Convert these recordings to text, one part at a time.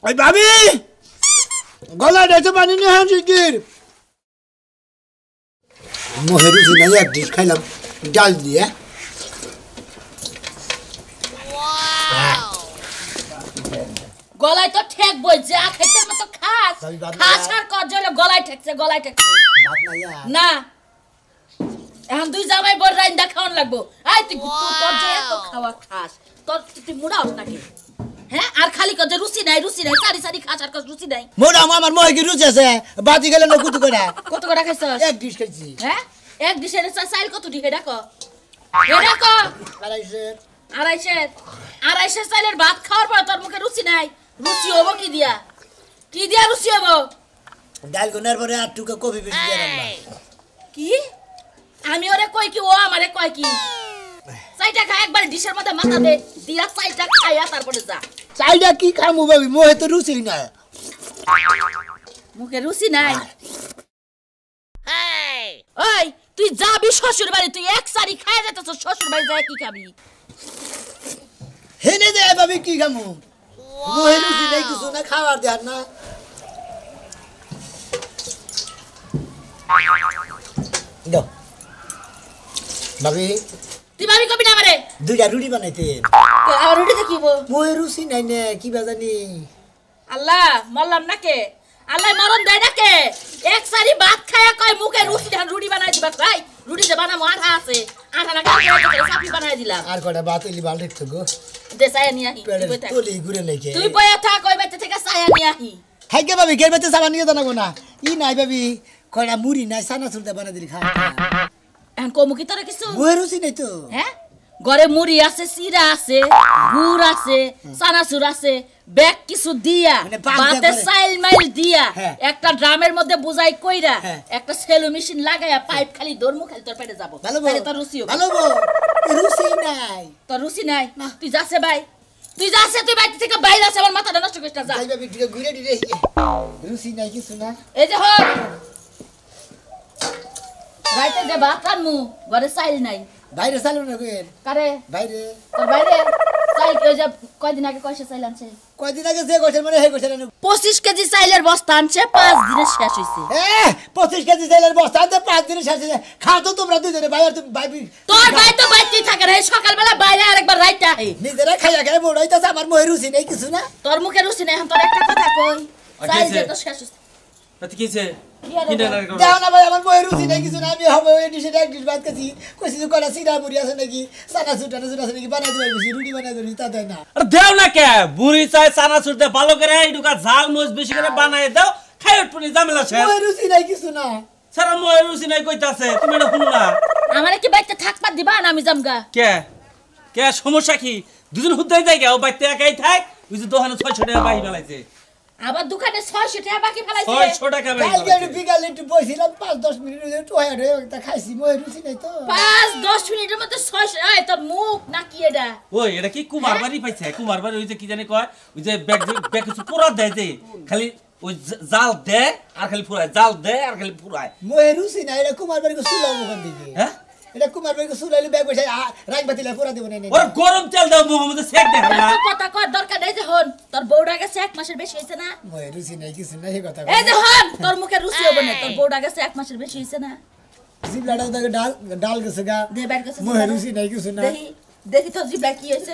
ওই ভাবি গলা ডেছে পানি নিয়ে হ্যাঁ শিগগির মোহে রুচি নাই এক ডিশ খাইলাম ডাল দিয়ে গলায় তো ঠেক বই যা খেতে মতো খাস খাস আর কজলে গলায় ঠেকছে না এখন দুই জামাই বড় রাইন্দা খাওয়ান লাগবো আই তুই তোর যে এত খাওয়া খাস তোর তুই মুড়াও নাকি হ্যাঁ আর খালি কজে রুচি নাই সারি সারি খাস আর কজ রুচি নাই মোড়া আমার মোহে কি রুচি আছে বাতি গেলে না কত করে খাইছস এক ডিশ খাইছি হ্যাঁ এক ডিশের চাইল কত দি হেডা ক আড়াইশে চাইলের ভাত খাওয়ার পর তোর মুখে রুচি নাই রুচি হবো কি দিয়া রুচি হবো ডাল গুনার পরে আর টুকা কফি বেশি দিয়ে রাখবা কি আমি ওরে কই কি ও আমারে কয় কি চাইটা খা একবার ডিশের মধ্যে মাথা দে দিয়া চাইটা খাইয়া তারপরে যা চাইটা কি খামু ভাবি মোহে তো রুচি নাই মুখে রুচি নাই ওই তুই যাবি শ্বশুর বাড়ি তুই এক সারি খাইয়া যেতেছ শ্বশুর বাড়ি যায় কি খাবি হেনে দে ভাবি কি খামু মোহে রুচি নাই কিছু না খাবার দেন না দাও ভাবি তুই ভাবি কবি না আমারে দুইটা রুটি বানাইতে আর রুটি দেখিব মোহে রুচি নাই নে কি বাজানি আল্লাহ মরলাম নাকে আল্লাহ মরণ দেয় নাকে এক সারি ভাত খায়া কয় মুখে রুটি বানাই দিবা ভাই রুটি যে বানামো আঠা আছে আঠা না কাটে সাপি বানাই দিলাম আর কটা ভাত ইলি বাল রেখছো গো দে সায়া নিয়া হি তোলি ঘুরে নাকি তুই বয়া থাক কই বেতে থেকে সায়া নিয়া হি হাই কে ভাবি গের বেতে সাবান নিয়ে জানাবো না ই নাই ভাবি কয়টা মুড়ি নাই সানা সুলতে বানা দিলি খা এখন কমু কি তোরা কিছু মোহে রুচি নাই তো হ্যাঁ ঘরে মুড়ি আছে সিরা আছে গুড় আছে চানাচুর আছে ব্যাগ কিছু দিয়া বাতে সাইল মাইল দিয়া একটা ড্রামের মধ্যে বুঝাই কইরা একটা সেলো মেশিন লাগায়া পাইপ খালি দরমু খালি তোর পেটে যাব তাহলে তোর রুচি হবে ভালো রুচি নাই তোর রুচি নাই তুই যাচ্ছে ভাই তুই বাইরে থেকে বাইরে আছে আমার মাথাটা নষ্ট করিস না যা যাইবা ভিডিও ঘুরে দিলে রুচি নাই কিছু না এই যে হল রাইতে যে ভাত আনমু ঘরে সাইল নাই বাইরে চালু না কইেন কারে বাইরে তোর বাইরে চাই কই যে কয়দিন আগে কয়সে চাইল আনছে কয়দিন আগে যে কইছেন মানে হে কইছেন 25 কেজি চাইলের বস্তা আনছে 5 দিনে শেষ হইছে 25 কেজি চাইলের বস্তা আনতে 5 দিনে শেষ হইছে খাও তো তোমরা দুজনে ভাই আর তুমি ভাই তোর ভাই তো বাইতেই থাকে রে সকালবেলা বাইরে আরেকবার রাইতে আহে নিজেরা খাইয়া খাই বড় হইতাছে আমার মোহে রুচি নাই কিছু না তোর মুখে রুচি নাই এখন তোর একটা কথা কই চাই যে তো শেষ হইছে আচ্ছা কিছে দাও না ভাই আমার মোহে রুচি নাই কিছু না আমি হবে ওই ডিশে এক ডিশ ভাত খাচ্ছি কইছি যে কলা সিরা মুড়ি আছে নাকি সানা সুটা আছে নাকি বানাই দিবা বেশি রুটি বানাই দিবি তা দেয় না আরে দেও না কে বুড়ি চাই সানা সুরতে ভালো করে এইটুকা ঝাল মরিচ বেশি করে বানাই দাও খাই উঠপুনি ঝামেলা শেষ মোহে রুচি নাই কিছু না সারা মোহে রুচি নাই কইতাছে তুমি এটা শুনো না আমারে কি বাইতে থাকবা দিবা না আমি জামগা কে কে সমস্যা কি দুজন হুদ্দাই যাই গেও বাইতে একাই থাক ওই যে দোকানে 600 টাকা বাহি ফেলাইছে আবার দোকানে 600 টাকা বাকি ফেলাইছে 600 টাকা বাহি কালকে বিকালে একটু বসিলাম 5-10 মিনিট একটু হয়ে তা খাইছি মোহে রুচি নাই তো 5-10 মিনিটের মধ্যে 600 এই তোর মুখ নাকি এটা ওই এটা কি কুমার বাড়ি পাইছে কুমার বাড়ি ওই যে কি জানি কয় ওই যে ব্যাগ কিছু পুরা দেয় যে খালি ওই জাল দে আর খালি ফুরায় জাল দে আর খালি ফুরায় মোহে রুচি নাই এটা কুমার বাড়ি সুলাও ওখান থেকে হ্যাঁ এটা কুমার বাড়ি সুলাইলে ব্যাগ বসে রাগ বাতিলা পুরা দিব না ওর গরম তেল দাও মোহাম্মদ শেখ দেখ না কথা কর দরকার নাই যে হন তোর বউডা গেছে 1 মাসের বেশি হইছে না মোহে রুচি নাই কিছু না এই কথা এই যে হন তোর মুখে রুচি হবে না তোর বউডা গেছে 1 মাসের বেশি হইছে না জিবলাটা দাকে ডাল গেছে গা দে ব্যাগ গেছে মোহে রুচি নাই কিছু না দেখি তোর জিবলা কি হইছে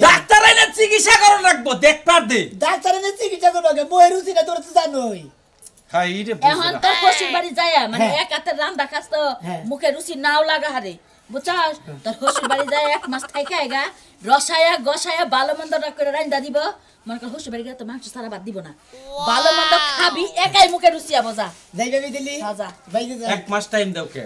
ডাক্তার আইনা চিকিৎসা করন রাখবো দেখ পার দে ডাক্তার এনে চিকিৎসা করবে মোহে রুচি না তোর তো জানোই হাই রে এখন তোর শ্বশুর বাড়ি যায় মানে এক হাতে রান্না খাস তো মুখে রুচি নাও লাগা হারে বুঝছস তোর শ্বশুর বাড়ি যায় 1 মাস থাইকা আইগা রসায়া গসায়া ভালো মন্দ করে রান্না দিব মনে কর শ্বশুর বাড়ি গেলে তো মাংস সারা বাদ দিব না ভালো মন্দ খাবি একাই মুখে রুচি আবো যা যাইবে দিলি যা ভাই যা 1 মাস টাইম দাও কে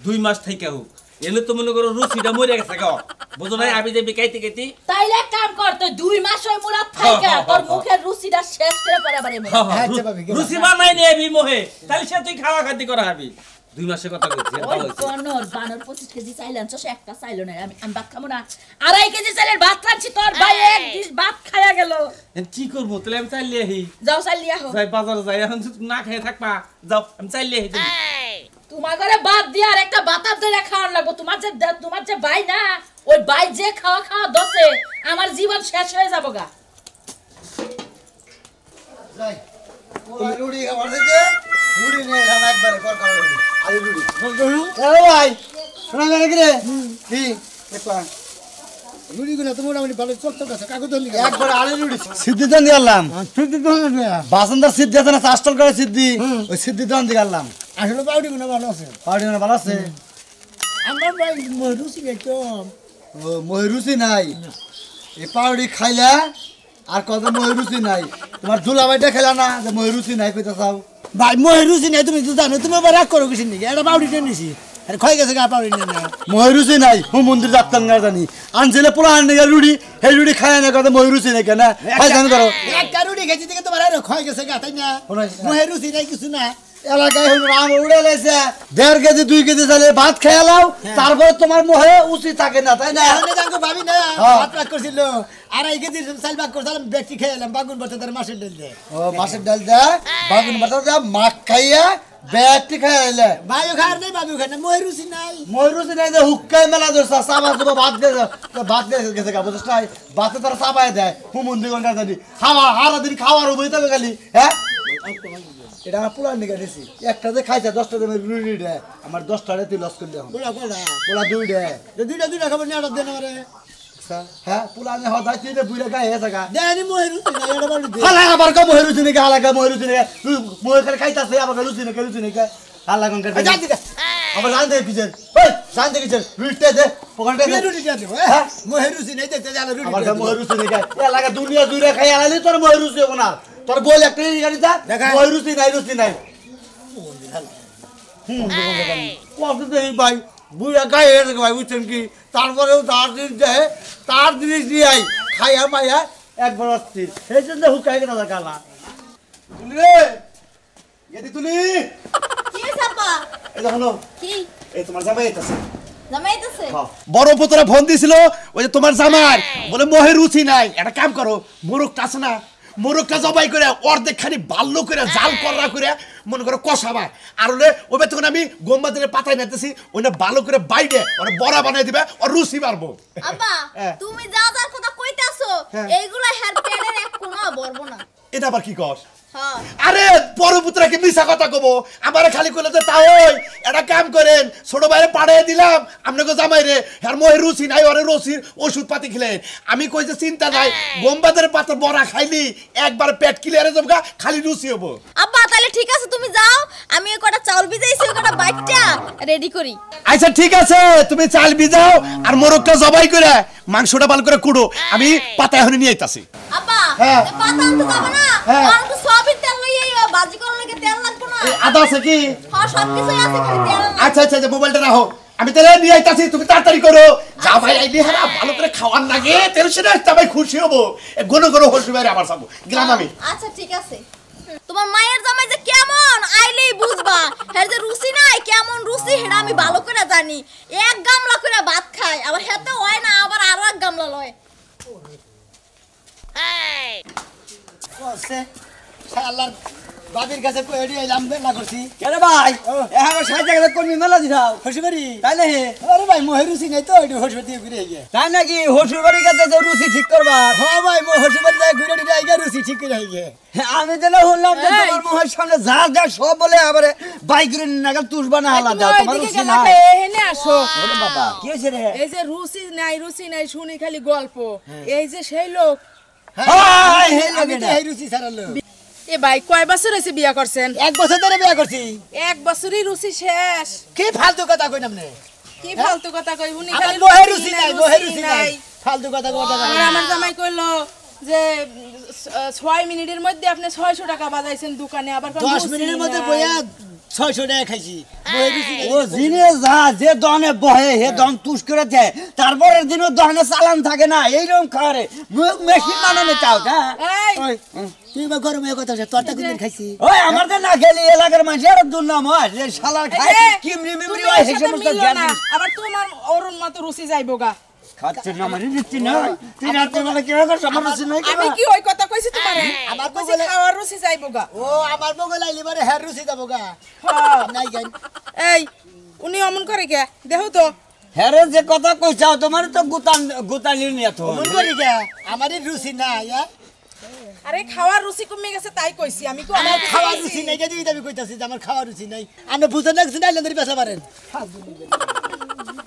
2 মাস থাইকা হোক এলে তো মনে করো রুচিটা মরে গেছে গো বুঝো নাই আমি যে বিকাইতে গেতি তাইলে কাম কর তুই 2 মাস ওই মুরা থাইকা তোর মুখের রুচিটা শেষ করে পরে আবার এমন আচ্ছা ভাবি রুচি বানাই নে এবি মোহে তাহলে সে তুই খাওয়া খাতি করা হবি 2 মাসের কথা কইছি ওই বানর 25 কেজি চাইল আনছস একটা চাইলো না আমি ভাত খাবো না 2.5 কেজি চাইলের ভাত খাচ্ছি তোর ভাই এক ডিশ ভাত খায়া গেল কি করব তাহলে আমি চাইলে আহি যাও চাইলি আহো যাই বাজারে যাই এখন না খেয়ে থাকবা যাও আমি চাইলে আহি তোমার ঘরে বাদ দিয়ে আর একটা বাতাব ধরে খাওয়ার লাগবো তোমার যে ভাই না ওই ভাই যে খাওয়া দছে আমার জীবন শেষ হয়ে যাবো গা যাই ওই রুড়ি খাবার থেকে রুড়ি নিয়ে এলাম একবারে করকার রুড়ি আরে রুড়ি এ ভাই শোনা গেল কি রে কি দেখলা রুড়িগুলো তো মোটামুটি ভালো চকচক আছে কাগজ ধরলি একবারে আরে রুড়ি সিদ্ধি দান দিলাম বাসন্দার সিদ্ধি আছে না চাষ্টল করে সিদ্ধি ওই সিদ্ধি দান দিলাম আসলে পাউডিগুলো ভালো আছে পাউডি না ভালো আছে আমার ভাই রুচি একদম ও ময়ূরুচি নাই এই পাউডি খাইলা আর কত ময়ূরুচি নাই তোমার দুলাভাইটা খেলা না যে ময়ূরুচি নাই কইতা চাও ভাই মই রুচি নাই তুমি তো জানো তুমি আবার রাগ করো কিছু নাকি একটা পাউডি টেনে নিছি আরে ক্ষয় গেছে গা পাউডি নিয়ে না ময়ূরুচি নাই হুম মন্দির যাত্তাম না জানি আনছিলে পোলা আনলে রুড়ি হে রুড়ি খায় না কত ময়ূরুচি নাই কেন খাই জান করো একটা রুটি খেয়েছি দেখে তোমার আরো ক্ষয় গেছে গা তাই না শোনাইছে না। মই রুচি নাই কিছু না এলাকায় হল রাম উড়ে লেছে 1.5 কেজি 2 কেজি চালে ভাত খেয়ে লাও তারপরে তোমার মোহে উচিত থাকে না তাই না এখন জানকো ভাবি না হ্যাঁ। ভাত রাগ করছিল আড়াই কেজি চাল ভাগ করছিলাম ব্যক্তি খেয়ে এলাম বাগুন বছর তার মাসের ডাল দিয়ে ও মাছের ডাল দে বাগুন বাটা দে মাছ খাইয়া ব্যাগটি খাইয়া এলে ভাইও খাওয়ার নেই বাবিও খায় না মই রুচি নাই ময়ূরুচি নাই যে হুক্কাই মেলা ধরছে চাবা চুবা ভাত গেছে গা বুঝছ নাই ভাতে তারা চাপাই দেয় হুমন্দি ঘন্টা জানি খাওয়া হারা দিন খাওয়ার উপরে তবে খালি হ্যাঁ এটা আমার পোলার নিকা দিছি একটা যে খাইছে 10টা দামের রুটি দেয় আমার 10টা তুই লস করলে বুড়া কোড়া পোলা 2 দেয় দুইটা খাবার নিয়ে অর্ডার দেন আমারে হ্যাঁ পোলা নে হদাই তুই বুইরা গায়ে হেসা গা দেনি মই রুচি নাই এটা বাড়ি দে হালা আবার কা ময়ূরুচি নিকা হালা কা ময়ূরুচি নিকা তুই ময়ূর খালি খাইতাছে আবার লুচি নিকা হালা কোন কা যাই দিকা আবার জান দে কিছেন ওই জান দে কিছেন রুটিতে দে পকেটে দে রুটি দিয়ে দেব মই রুচি নাই দেখতে জানো রুটি আবার ময়ূরুচি নিকা এলাকা দুনিয়া জুড়ে খাই আলালি তোর ময়ূরুচি হবে না তোর বল একটা গাড়ি যা দেখা। ময়ূরুচি নাই কত দেই ভাই বুড়া গায়ে হেসে ভাই বুঝছেন কি তারপরেও তার জিনিস দিয়ে আই খাইয়া মাইয়া একবার অস্থির সেই জন্য হুকাই কেনা কালা তুলি রে এদি তুলি কি সাপা এই দেখো কি এই তোমার জামাই এটাছে জামাইতেছে বড় পুতরা ফোন দিছিল ওই যে তোমার জামার বলে মোহে রুচি নাই একটা কাম করো মোরগটা আছে না মোরগটা জবাই করে অর্ধেক খানি বাল্য করে জাল করা করে মনে করো কষাবা আর হলে ওবে তখন আমি গোমবাদের পাতায় নিতেছি ওইটা ভালো করে বাইরে ওরা বড়া বানাই দিবে আর রুচি মারবো আব্বা হ্যাঁ। তুমি যা যা কথা কইতাছো হ্যাঁ। এইগুলা হেয়ার প্যাডের এক কোনা বলবো না এটা আবার কি কস হ্যাঁ আরে বড় পুত্রাকে মিশা কথা কব আমারে খালি কইলে তো তাই একটা কাম করেন ছোট ভাইরে পাঠিয়ে দিলাম আপনাকে জামাই রে আর মোহে রুচি নাই ওরে রুচির ওষুধ পাতি খেলেন আমি কই যে চিন্তা নাই গোমবাদের পাতা বড়া খাইলি একবার পেট ক্লিয়ারে যাবগা খালি রুচি হবো আব্বা তাহলে ঠিক আছে তুমি যাও আমি ওই কটা চাউল ভিজাইছি ওই কটা বাইটটা রেডি করি আচ্ছা ঠিক আছে তুমি চাল ভিজাও আর মোরগটা জবাই করে মাংসটা ভালো করে কুড়ো আমি পাতা এখন নিয়ে আইতাছি আব্বা হ্যাঁ। এ পাতা আনতে যাবে না হ্যাঁ। আর তো সবই তেল লইয়া আইও বাজি করার লাগে তেল লাগবে না আদা আছে কি হ্যাঁ সব কিছুই আছে খালি তেল না আচ্ছা আচ্ছা মোবাইলটা রাখো আমি তাহলে নিয়ে আইতাছি তুমি তাড়াতাড়ি করো যা ভাই আইডি হারা ভালো করে খাওয়ার লাগে তেল সেটা ভাই খুশি হবো ঘন ঘন হসবি বাইরে আবার যাবো গেলাম আমি আচ্ছা ঠিক আছে তোমার মায়ের জামাই যে কেমন আইলেই বুঝবা হের যে রুচি নাই কেমন রুচি হেডা আমি ভালো করে জানি এক গামলা করে ভাত খায় আবার হেতে হয় না আবার আরো এক গামলা লয় কসে শালার বাবির কাছে কইডি আইলাম বেলা করছি কেন ভাই এখন সাইজা গেলে কোন মেলা দিছাও হসিবাড়ি তাই না হে আরে ভাই মই রুচি নাই তো এডি হসিবাড়ি ঘুরে আইগে তাই নাকি হসুর বাড়ি কাছে তো রুচি ঠিক করবা হ্যাঁ ভাই মই হসিবাড়ি যাই ঘুরে দিই আইগে রুচি ঠিক করে আইগে আমি তো না শুনলাম যে তোমার মুখের সামনে যা যা সব বলে আবারে বাইকের নাগাল তুষবা না হালা দাও তোমার রুচি নাই এখানে আসো ওরে বাবা কি হইছে রে এই যে রুচি নাই শুনি খালি গল্প এই যে সেই লোক হাই হে আমি লাগে তো এই রুচি ছাড়ালো এ ভাই কয় বছর হয়েছে বিয়া করছেন এক বছর ধরে বিয়া করছি এক বছরই রুচি শেষ কি ফালতু কথা কইনাম নে কি ফালতু কথা কই উনি আমার খালি বহে রুচি নাই বহে রুচি নাই ফালতু কথা কথা আর আমার জামাই কইলো যে 6 মিনিটের মধ্যে আপনি 600 টাকা বাজাইছেন দোকানে আবার কোন 10 মিনিটের মধ্যে বইয়া 600 টাকা খাইছি বহে রুচি নাই ও জিনে যা যে দনে বহে হে দম তুষ করে দেয় তারপরের দিনও দহনে চালান থাকে না এইরকম খারে মেশিন বানানো চাও না এই তুই বা গরমে কথা আছে তোরটা কোনদিন খাইছি ওই আমার তো না খেলি এলাকার মানুষের দুর্নাম হয় যে শালার খায় এই, কিমরি মিমরি তুমি হয় এর সেই সাথে সমস্ত মিলো জ্ঞান না, আবার তোমার অরুণ মতো রুচি যাইবো গা খাচ্ছে না মানে দিচ্ছি না তুই রাত্রে বেলা কি হবে সবার রুচি নাই আমি কি ওই কথা কইছি তোমারে আমার কইছি খাওয়ার রুচি যাইবো গা ও আমার মঙ্গল আইলি মানে হের রুচি যাবো গা হ্যাঁ। নাই গান এই উনি অমন করে কে দেখো তো হেরে যে কথা কইছাও তোমার তো গুতান গুতানি নিয়ে তো মন করি গা আমারই রুচি নাই আরে খাওয়ার রুচি কমে গেছে তাই কইছি আমি কো আমার খাওয়ার রুচি নাই যদি আমি কইতাছি যে আমার খাওয়ার রুচি নাই আপনি বুঝেন না কিছু নাইলেন ধরে বেচা পারেন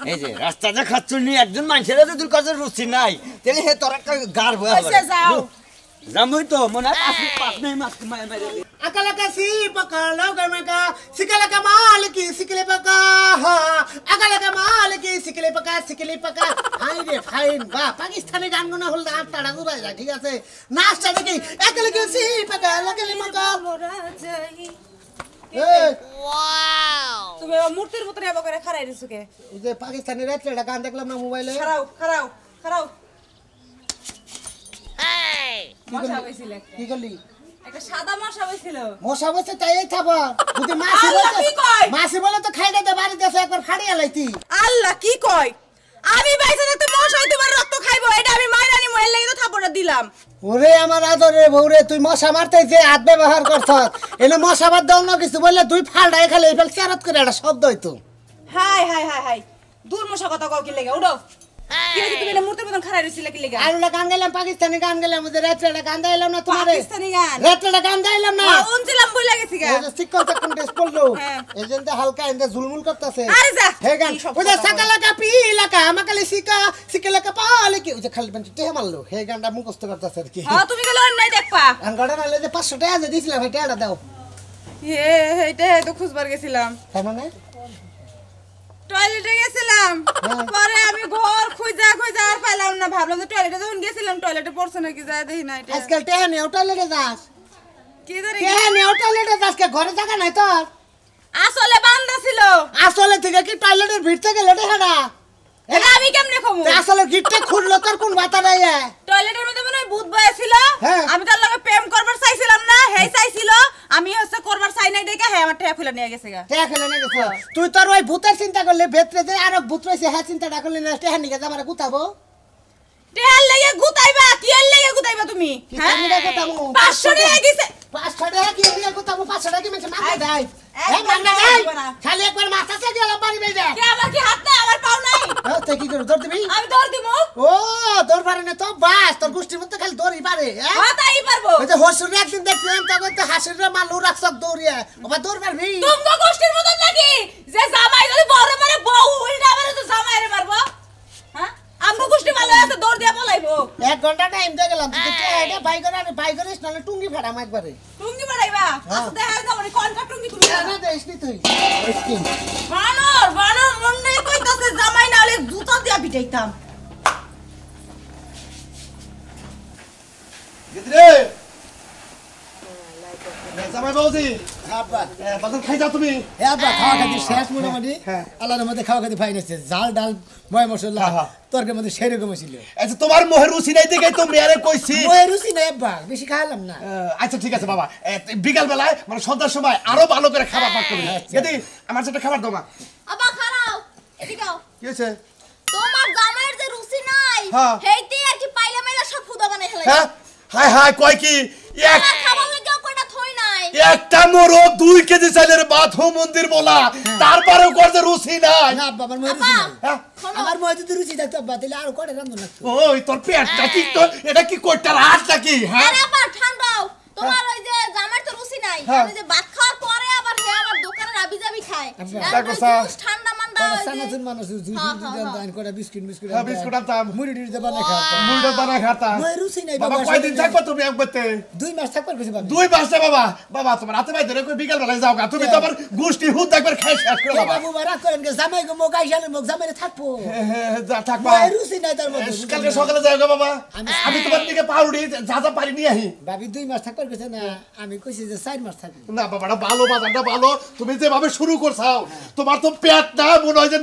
এই যে রাস্তাতে খাচ্ছুনি একজন মানুষের যদি কাছে রুচি নাই তাহলে হে তোর একটা গার বয়া কইছে যাও জামুই তো মনে হয় পাঁচ নেই মাছ মারে अकल का सी पकड़ो गमे का सिकले का माल की सिकले पका अकल का माल की सिकले पका हाय रे फाइन बा पाकिस्तानी गान गुना হল না টাড়া গুড়াই যায় ঠিক আছে নাচটা দেখি अकल के सी पका लगले मका মোরা যাই এই তুমি মূর্তির মতো এবা করে খাড়াই দিছো কে ওই যে পাকিস্তানি রাতটা গান দেখলাম না মোবাইলে খাড়াও মশা কি হইছিল কি করলি একটা সাদা মশা হইছিল মশা বসে তাই থাবা যদি মাছি আল্লাহ বলে কি কয়? মাছি বলে তো খাইতে দে বাড়ি দেশে একবার ফাড়িয়া লাইতি আল্লাহ কি কয় আমি বাইসা থাকতে মশা হইতে পারে রক্ত খাইবো এটা আমি মাইরানি মহিলা লাগি তো থাপড়া দিলাম ওরে আমার আদরে বউরে তুই মশা মারতে যে হাত ব্যবহার করছস এনে মশা বাদ দাও না কিছু বললে তুই ফাড়াই খালি এফেল চারত করে একটা শব্দ হইতো হাই দূর মশা কথা কও কি লাগে উঠো কি হইছে তুমি এটা মূর্তির মতন খাড়াই রইছিলে কি লাগে আরুলা গান গাইলাম পাকিস্তানি গান গাইলাম ওদের রাত্রে গান গাইলাম না তোমারে পাকিস্তানি গান রাত্রে গান গাইলাম না উনছিলাম বইলা গেছি গা এই যে সিকল তখন ডেস পড়লো হ্যাঁ। এজেন্ট হালকা এন্ড ঝুলমুল করতেছে আরে যা হে গান কি সব ওই যে কথা সাকালা কা পিলা কা আমাকালে সিকলা কা পালে কি ওই যে খালি বান্টি তে মারলো হে গানটা মুখস্থ করতেছে আর কি হ্যাঁ তুমি গেলে নাই দেখবা গানটা নালে যে 500 টাকা দিয়ে দিছিলাম এটা এটা দাও এইটা তো খুঁজবার গেছিলাম তাই মানে টয়লেটে গেছিলাম হ্যাঁ। পরে আমি ঘর খুঁজা আর পাইলাম না ভাবলাম যে টয়লেটে যখন গেছিলাম টয়লেটে পড়ছে নাকি যায় দেখি না এটা আজকাল টেহা নিয়ে টয়লেটে যাস কি জানি টেহা নিয়ে টয়লেটে যাস কে ঘরে জায়গা নাই তোর আসলে বান্দা ছিল আসলে থেকে কি টয়লেটের ভিড় থেকে লেটে হাডা এটা আমি কেমনে কমু আসলে গিটটা খুললো তোর কোন মাথা নাই টয়লেটের মধ্যে মনে হয় ভূত বয়া ছিল হ্যাঁ। আমি তার লগে প্রেম করবার চাইছিলাম না হেই চাইছিল আমি হচ্ছে করবার চাই নাই দেখে হে আমার টেয়া খুলে নিয়ে গেছে গা টেহা খেলে না গেছে তুই তোর ওই ভূতের চিন্তা করলে ভেতরে যে আর ভূত রয়েছে হ্যাঁ চিন্তাটা করলে না টেহা নিকে যাবার গুতাবো টেয়ার লেগে গুতাইবা কি এর লেগে গুতাইবা তুমি কি হ্যাঁ কামড়া গুতাবো? 500 টাকা গেছে 500 টাকা কি দিয়ে গুতাবো 500 টাকা কি মেছে মাথা দেয় একদম মাথা না, দেয় একদম না। খালি একবার মাথা চাই দিলাম বাড়ি বেজে কে আমার কি হাত না আমার পাও নাই তুই কি করে দৌড় দিবি আমি দৌড় দিমু ও দৌড় পারে না তো বাস তোর গোষ্ঠীর মধ্যে খালি দৌড়ই পারে হ্যাঁ হ্যাঁ তাই পারবো ওই যে হসুর একদিন দেখছিলাম তখন তো হাসির মালু রাখছক দৌড়িয়া ওবা দৌড় পারবি তুমি গোষ্ঠীর মতন নাকি যে জামাই যদি বড় মারে বউ উল্টা মারে তো জামাই রে মারবো হ্যাঁ আমগো গোষ্ঠী ভালো আছে দৌড় দিয়া পলাইবো 1 ঘন্টা টাইম দিয়ে গেলাম তুই তো এটা বাই করিস নালে টুঙ্গি ফাড়াম একবারে টুঙ্গি বাড়াইবা আচ্ছা দেখা যাবে না কোন কা টুঙ্গি তুমি না দেশ নি তুই বানর মনে কইতাছে জামাই না হলে জুতা দিয়া পিটাইতাম গিতরে জামাই বাবুজি আব্বা বাজার খাই যাও তুমি এ আব্বা খাওয়া খাতি শেষ মোটামুটি হ্যাঁ। আল্লাহর মধ্যে খাওয়া খাতি ফাইনেছে জাল ডাল ময় মশলা হ্যাঁ। তরকারির মধ্যে সেরকম ছিল আচ্ছা তোমার মোহের রুচি নাই দেখে তো মেয়ারে কইছি ময় রুচি নাই আব্বা বেশি খাওয়ালাম না আচ্ছা ঠিক আছে বাবা বিকাল বেলায় মানে সন্ধ্যার সময় আরো ভালো করে খাবার পাক করবি আচ্ছা। গেদি আমার সাথে খাবার দাও মা আবা খারাও এদিকে আও কি হয়েছে তোমার জামাইয়ের যে রুচি নাই হ্যাঁ। হেইতে আর কি পাইলা মাইলা সব ফুদা বানাই ফেলাই হ্যাঁ হায় হায় কয় কি এক খাবার লাগেও কয়টা থই নাই একটা মোরো 2 কেজি চালের ভাত হো মন্দির বলা তারপরেও করতে রুচি নাই না আব্বা আমার ময় রুচি নাই হ্যাঁ? আমার ময় যদি রুচি থাকতো আব্বা তাহলে আর কয়টা রান্ধন লাগতো ওই তোর পেটটা কি তো এটা কি কইটার হাত নাকি হ্যাঁ আরে আবার ঠান্ডাও তোমার ওই যে জামাইয়ের তো রুচি নাই হ্যাঁ। আমি যে ভাত খাওয়ার পরে আবার হে আবার দোকানে রাবিজাবি খায় আচ্ছা। আর দেখো ওই স্যার। জুস ঠান্ডা মান্ডা কয়টা ওই যে- সানাসুর মানুষ জুই হ্যাঁ, জুই হ্যাঁ, দান কয়টা বিস্কুট হ্যাঁ, বিস্কুট আনতাম। মুড়ি টুড়ি দেবা না খাওয়া মুলটা বানা খাতা ময় রুচি নাই বাবা বাবা কয়দিন থাকবে তুমি একবারতে 2 মাস থাকবার কইছি বাবা 2 মাসে বাবা বাবা তোমার হাতে ভাই ধরে কই বিকাল বেলায় যাও গা তুমি তো আবার গোষ্ঠী হুদ একবার খাই শেষ করে বাবা বাবু বারা করেন কে জামাই গো মোগাই শালে মোগ জামাইরে থাকবো যা থাকবা ময় রুচি নাই তার মধ্যে কালকে সকালে যাও গো বাবা আমি তোমার দিকে পাউডি যা যা পারি নিয়ে আহি ভাবি 2 মাস থাকবার কইছে না আমি কইছি যে 4 মাস থাকবো না বাবাটা ভালো বাজারটা ভালো তুমি যেভাবে শুরু করছাও তোমার তো পেট না মনে হয় যে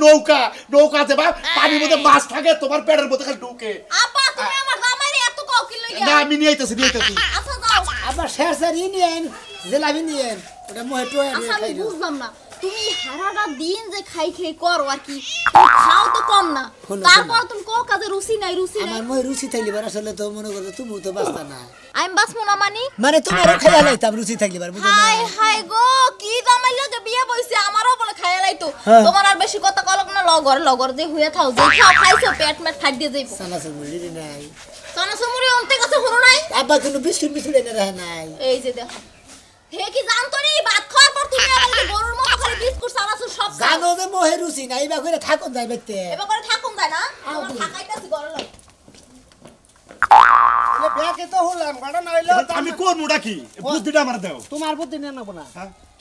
নৌকাতে বা পানির মধ্যে মাছ থাকে তোমার পেটের মধ্যে খালি ঢুকে আপা তুমি আমার জামাইরে এত কাউ কি লইয়া না আমি নিয়ে আইতাছি আচ্ছা যাও আবার শের শের ইনিয়েন জেলাবি নিয়েন ওটা মহে টোয়া আচ্ছা আমি খাইলো বুঝলাম না তুমি সারাটা দিন যে খাই করো আর কি তুমি খাও তো কম না শোনো, তারপর তুমি কো কাজে রুচি নাই আমার মহে রুচি থাকলে বার আসলে তো মনে করো তুমি তো বাস্তা না আমি বাসমু না মানি মানে তোমারও খাইয়া লাইতাম রুচি থাকলে বার বুঝো না হাই হাই গো কি জামাই লাগে বিয়ে বইছে আমারও বলে খাইয়া লাইতো হ্যাঁ। তোমার আর বেশি কথা কলক না লগর যে হইয়া থাও যে খাও খাইছো পেট মেট ফাট দিয়ে যাইবো সানা সুমুলি নাই কানা সমুরি অন্তে কাছে হলো নাই আব্বা কোনো বিস্কুট বিস্কুট এনে রাখে নাই এই যে দেখো হে কি জানতো নি ভাত খাওয়ার পর তুমি আমাকে গরুর মতো খালি বিস্কুট সারাছো সব জানো যে মোহে রুচি নাই বা করে থাকুন যাই বেতে এবার করে থাকুন যায় না আমরা থাকাইতাছি গরু লাগে এলে ব্যাকে তো হলাম গাড়া নাইলো আমি কোন মুডা কি বুদ্ধিটা আমার দাও তোমার বুদ্ধি না নেব না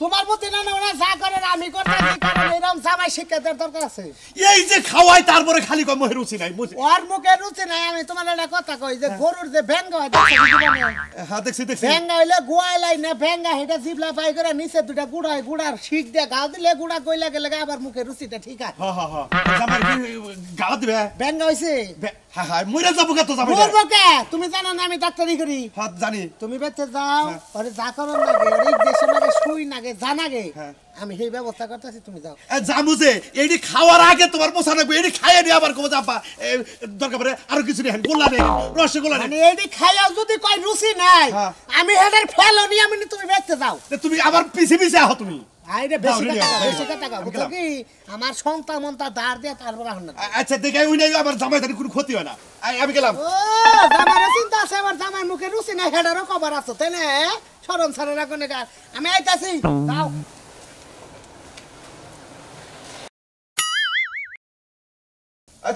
তোমার বুদ্ধি না নেব না যা করে আমি করতেছি কারণ এরকম জামাই শিক্ষার দরকার আছে এই যে খাওয়াই তারপরে খালি কয় মোহে রুচি নাই ওর মুখে রুচি নাই আমি তোমার একটা কথা কই যে গরুর যে ভেঙ্গা হয় দেখছো হ্যাঁ দেখছি ভেঙ্গা হইলে গোয়ালাই না ভেঙ্গা হেটা জিবলা পাই করে নিচে দুটা গুড়া হয় গুড়ার শিক দিয়ে গাও দিলে গুড়া কইলা গেলে আবার মুখে রুচিটা ঠিক আছে জামাই কি গাও দিবে ভেঙ্গা হইছে হ্যাঁ হ্যাঁ মইরা যাবো কত জামাই মরবো কে তুমি জানো না আমি ডাক্তারি করি হ্যাঁ জানি তুমি বেতে যাও আরে যা করো নাগে ওই দেশে নাগে শুই নাগে জানাগে আমি সেই ব্যবস্থা করতেছি তুমি যাও জামু যে এইটি খাওয়ার আগে তোমার পোষা রাখবো এইটি খাইয়ে নিয়ে আবার কবো যাবা দরকার পড়ে আরো কিছু নেই গোল্লা নেই রসগোল্লা নেই মানে এইটি খাইয়াও যদি কই রুচি নাই আমি হেডার ফেলো নি আমি তুমি বেতে যাও তুমি আবার পিছে পিছে আহ তুমি আইরে বেশি টাকা বুঝছো কি আমার সন্তান মন্তা ধার দিয়ে তারপর আহন না আচ্ছা দেখে ওই নাই আমার জামাই তার কোনো ক্ষতি হয় না আমি গেলাম ও জামাইর চিন্তা আছে আমার জামাই মুখে রুচি নাই হেডারও খবর আছে তাই না শরম ছাড়া রাখো না আমি আইতাছি যাও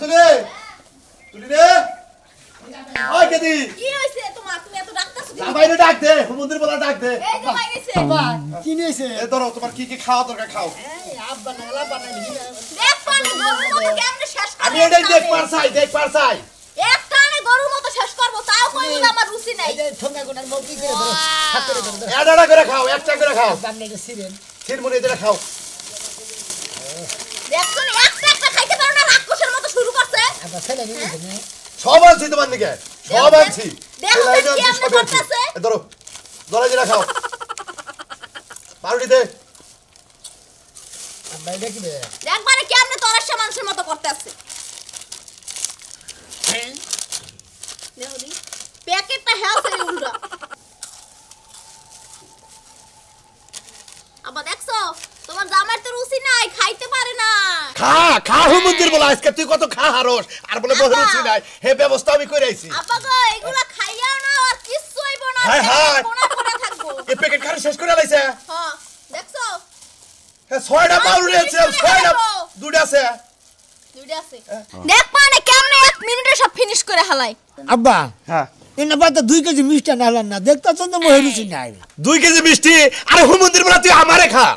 তুলে তুলি রে ওই কেদি কি হইছে তোমার তুমি এত ডাকতাছো কি জামাইরে ডাক দে মন্দির বলা ডাক দে এই যে বাইরেছে বাবা কি নিয়েছে এ ধরো তোমার কি কি খাওয়া দরকার খাও এই আব্বা নালা বানাই দেখ পানি গরুর মতো কেমনে শেষ করব আমি এটাই দেখ পারছাই একটা আনে গরুর মতো শেষ করব তাও কইবো না আমার রুচি নাই এই যে ঠোঙ্গা গোটার মুখ কি করে ধরো হাত করে ধরো এডাডা করে খাও একটা করে খাও বাংলা যে সিরেন ছিরমুনি এটা খাও দেখছো না একটা খাইতে পারো না রাক্ষসের মতো শুরু করছে আব্বা ছেলে নিয়েছে না সব আনছি তোমার দিকে সব আনছি দেখো কি আপনি করতেছে ধরো ধরে যেটা খাও পাউরুটি দে আব্বা এটা কি রে একবারে কি আপনি তরাসা মানুষের মতো করতেছে দেখো দি প্যাকেটটা হেলথ এর উল্টা আবার দেখছো তোমার জামার তো রুচি নাই খাইতে পারে না খা হুমন্দির বলা আজকে তুই কত খা হারস আর বলে বহু রুচি নাই হে ব্যবস্থা আমি করে আইছি আপা গো এগুলা খাইয়াও না আর কিচ্ছু হইব না হায় হায়। কোনা করে থাকবো এই প্যাকেট খারে শেষ করে লাইছে হ্যাঁ দেখছো হ্যাঁ 6টা পাউরুটি আছে 6টা দুটো আছে দুইটা আছে দেখ মানে কেমনে 1 মিনিটে সব ফিনিশ করে হালাই আব্বা হ্যাঁ এনে বাদ 2 কেজি মিষ্টি নালাম না দেখতাছ না মোহে রুচি নাই 2 কেজি মিষ্টি আরে হুমন্দির বলা তুই আমারে খা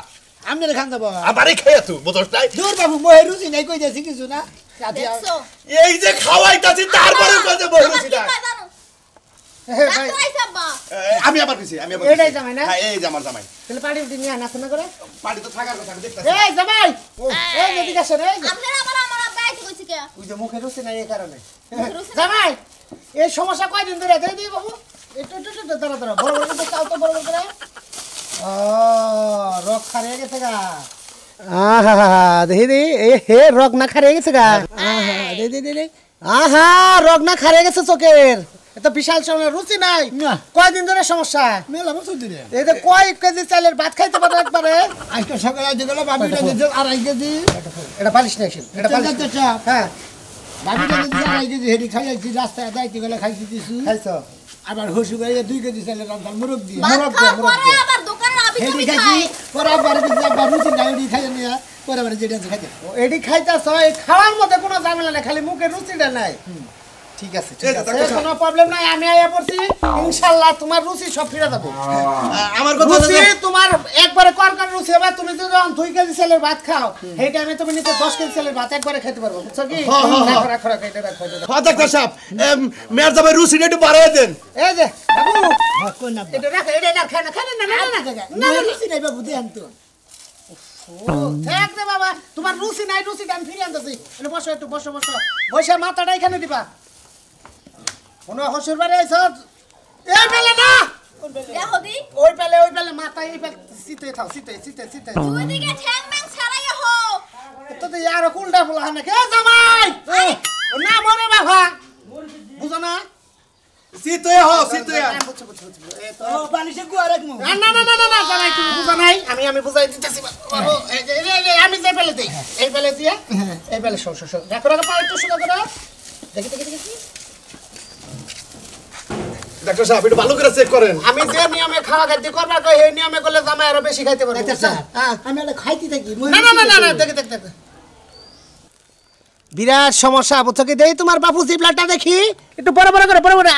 আমনে খান দেব আমারে খেয়ে তুই বুঝছ নাই দূর বাবু মোহে রুচি নাই কই যাচ্ছি কিছু না দেখছো এই যে খাওয়াইতাছি তারপরে কত বহু রুচি নাই হে ভাই ডাক্তার আইছে আব্বা আমি আবার পিছি এটাই জামাই না? হ্যাঁ এই জামার জামাই তাহলে পাড়ি উঠে নিয়ে আনা না করে পার্টি তো থাকার কথা আমি দেখতাছি এই জামাই এই এদিকে আসো রে আপনারা আমার আব্বা আইতে কইছে কে ওই যে মুখে রুচি নাই এই কারণে রুচি নাই? জামাই এই সমস্যা কয়দিন ধরে দেই দিই বাবু একটু দাঁড়া বড় বড় করে চাও তো বড় বড় করে ও রক খারিয়ে গেছে গা আহা দেখি দি এ হে রক না খারিয়ে গেছে গা আহা দে আহা রক না খারিয়ে গেছে চোখের এত বিশাল সময় রুচি নাই কয়দিন ধরে সমস্যা মেলা বছর দিলে এই যে কয় কেজি চালের ভাত খাইতে পারো একবারে আজকে সকালে যেগুলো বাবিটা দিতে 2.5 কেজি এটা বালিশ নিয়ে আসেন এটা বালিশ হ্যাঁ বাবিটা দিতে 2.5 কেজি হেডি খাইছি রাস্তায় যাইতে গেলে খাইছি কিছু খাইছো আবার হসু করে 2 কেজি চালের রান্না মুরগ দিয়ে ভাত খাওয়ার পরে আবার দোকানে আবি হেডি তুমি খাইছি খাই পরে আবার কিছু আবার রুচি নাই হেডি খাই নিয়ে পরে আবার যেটা আছে খাইতে এডি খাইতাছ এই খাওয়ার মধ্যে কোনো ঝামেলা নাই খালি মুখে রুচিটা নাই ঠিক আছে কোনো প্রবলেম নাই আমি আইয়া পড়ছি ইনশাআল্লাহ তোমার রুচি সব ফিরে যাবে আমার কথা রুচি তোমার একবারে করকার রুচি হবে তুমি যদি 2 কেজি চালের ভাত খাও এই টাইমে তুমি নিতে 10 কেজি চালের ভাত একবারে খেতে পারবে বুঝছো কি রাখো এটা রাখো হ্যাঁ ডাক্তার সাহেব মেয়ের জামাই রুচি একটু বাড়ায় দেন এই যে বাবু কোন না এটা রাখো এটা না খানা না রুচি নাই বাবু দেন তো থাক রে বাবা তোমার রুচি নাই রুচি আমি ফিরে আনতেছি এনে বসো একটু বসো বসে মাথাটা এখানে দিবা কোন হসুর বাড়ি আইছ এই বেলে না দেখো দি ওই বেলে মাথা এই বেলে সিতে থাও সিতে দুই দিকে ঠ্যাং ম্যাং ছাড়াই হো তো তো ইয়ার কুলটা ফুলা না কে জামাই না মরে বাবা বুঝো না সিতুয়া হো সিতুয়া বুঝছো এই তো ও বালিশে গুয়া রাখমু না জামাই তুমি বুঝো নাই আমি বুঝাই দিতেছি বাবু এই আমি যে বেলে দেই এই বেলে দিয়ে এই বেলে শো রাখো পা একটু সুদা করে দেখি ডাক্তার সাহেব একটু ভালো করে চেক করেন। আমি যে নিয়মে খাওয়া খাইতে করবার কই এই নিয়মে করলে জামাই আরো বেশি খাইতে পারবে আমি এটা খাইতে থাকি না না না না দেখ দেখ দেখ বিরাট সমস্যা বুঝছো কি দেই তোমার বাপু জিবলাটা দেখি একটু বড় বড় করে বড় বড়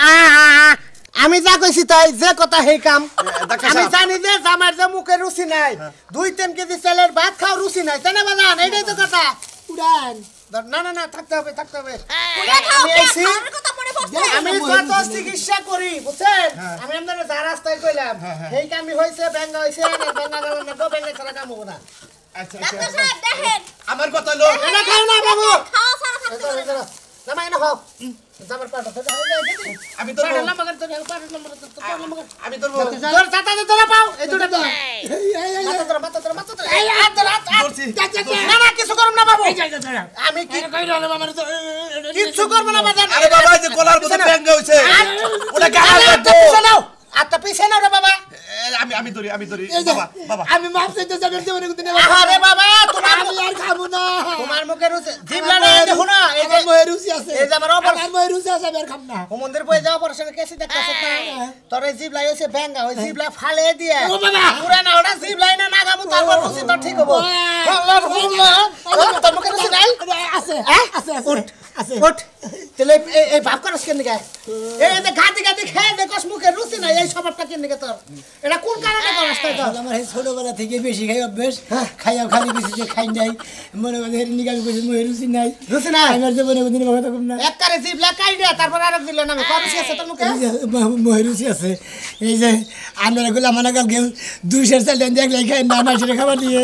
আমি যা কইছি তাই যে কথা হেই কাম আমি জানি যে জামার যে মুখে রুচি নাই 2-3 কেজি চালের ভাত খাও রুচি নাই তাই না বাজান এইটাই তো কথা উড়ান না না না থাকতে হবে আমি আইছি আমি যত চিকিৎসা করি বুঝছেন আমি আপনাদের যা রাস্তায় কইলাম এই কামই হইছে বেঙ্গা হইছে না বেঙ্গা গেল না গো বেঙ্গা ছাড়া কাম হবে না আচ্ছা ডাক্তার সাহেব দেখেন আমার কথা হলো এটা খাও না বাবু খাওয়া ছাড়া থাকতে পারে না। জামাই না হোক জামার পাটা তো আমি তো পাটা লম্বা করে তো পাটা লম্বা করে তো লম্বা করে আমি তো জোর চাটা দে তোরা পাও এই দুটো তো মাথা ধরে এই হাত ধরে না না কিছু করব না বাবু আমি কি কইরা না আমার তো কিছু করব না বাজান আরে বাবা এই যে গলার মধ্যে ব্যাঙ্গা হইছে ওটা গাল লাগবে আত্তা পিছে নাও রে বাবা আমি ধরি বাবা বাবা আমি মাপ চাইতে যাবেন দেবো না আরে বাবা তোমার আমি আর খাবো না তোমার মুখে রুচি জিবলা না দেখো না এই যে আমার মহে রুচি আছে এই যে আমার অপারেশন আমার মহে রুচি আছে আমি আর খাবো না ও মন্দির বই যাও অপারেশন কেসে দেখতাছ না তোর এই জিবলা হইছে ব্যাঙ্গা ওই জিবলা ফালে দিয়া ও বাবা পুরা না ওটা জিবলাই না নাগামু তারপর রুচি তো ঠিক হবো আল্লাহ তোর মুখে রুচি নাই আছে আছে আছে ওঠ তাহলে এই ভাব করছ কেন গা এই যে গাতি গাতি খেয়ে দেখছ মুখে রুচি নাই এই স্বভাবটা কেন গা তোর এটা কোন কারণে করছ তাই তো আমার এই ছোটবেলা থেকে বেশি খাই অভ্যেস খাইয়া খালি বেশি যে খাই নাই মনে মনে হেরি নিকাল কইছে মহে রুচি নাই আমার যে মনে মনে কথা কম না একবারে জিবলা কাইডা তারপর আরেক দিল না কম আছে তোর মুখে মহে রুচি আছে এই যে আমরা গুলা মানা কাল কেউ 200 চাল দেন দেখলে খাই না মাছের খাবার দিয়ে